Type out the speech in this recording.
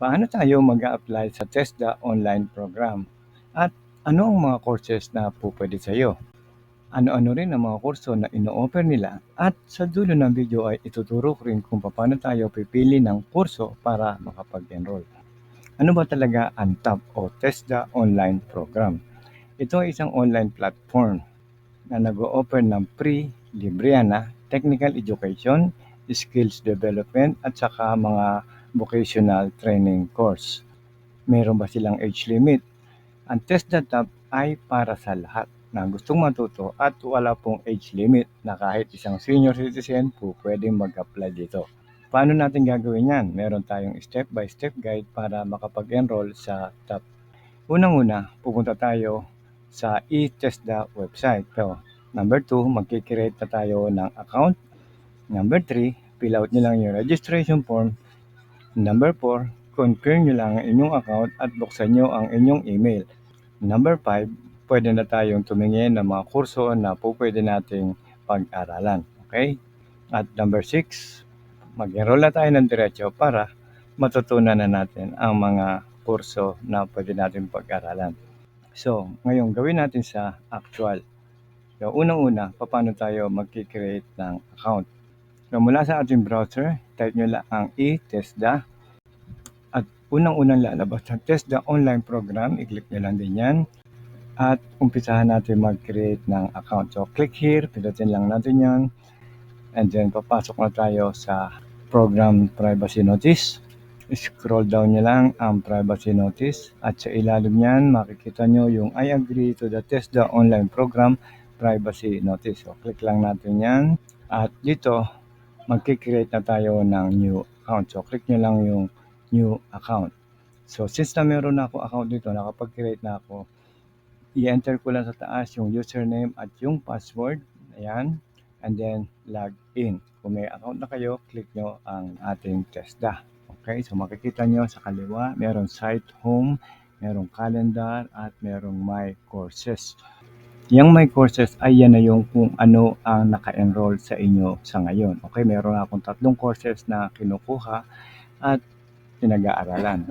Paano tayo mag-a-apply sa TESDA online program? At ano ang mga courses na pupwede sa iyo? Ano-ano rin ang mga kurso na ino-offer nila? At sa dulo ng video ay ituturo ko rin kung paano tayo pipili ng kurso para makapag-enroll. Ano ba talaga ang TAP o TESDA online program? Ito ay isang online platform na nag-o-offer ng free, libre na technical education, skills development at saka mga vocational training course. Meron ba silang age limit? Ang TESDA ay para sa lahat na gustong matuto at wala pong age limit na kahit isang senior citizen po pwedeng mag-apply dito. Paano natin gagawin yan? Meron tayong step-by-step guide para makapag-enroll sa TAP. Unang-una, pupunta tayo sa eTESDA website. So, number 2, magkikreate na tayo ng account. Number 3, fill out nyo lang yung registration form. Number 4, confirm nyo lang ang inyong account at buksan nyo ang inyong email. Number 5, pwede na tayong tumingin ng mga kurso na pwede nating pag-aralan. Okay? At number 6, mag-enroll na tayo ng diretso para matutunan na natin ang mga kurso na pwede natin pag-aralan. So, ngayon gawin natin sa actual. So, unang-una, paano tayo mag-create ng account? So, mula sa ating browser, type nyo lang ang eTESDA. At unang-unang lalabas sa TESDA online program, i-click nyo lang din yan. At umpisahan natin mag-create ng account. So, click here, pindutin lang natin yan. And then, papasok na tayo sa program privacy notice. Scroll down nyo lang ang privacy notice. At sa ilalim niyan, makikita nyo yung I agree to the TESDA online program privacy notice. So, click lang natin yan. At dito, mag-create na tayo ng new account. So, click nyo lang yung new account. So, since na meron na ako account dito, nakapag-create na ako, i-enter ko lang sa taas yung username at yung password. Ayan. And then, log in. Kung may account na kayo, click nyo ang ating TESDA. Okay, so makikita nyo sa kaliwa, meron site home, merong calendar, at merong my courses. Yung my courses ay yan na yung kung ano ang naka-enroll sa inyo sa ngayon. Okay, meron akong 3 courses na kinukuha at pinag-aaralan.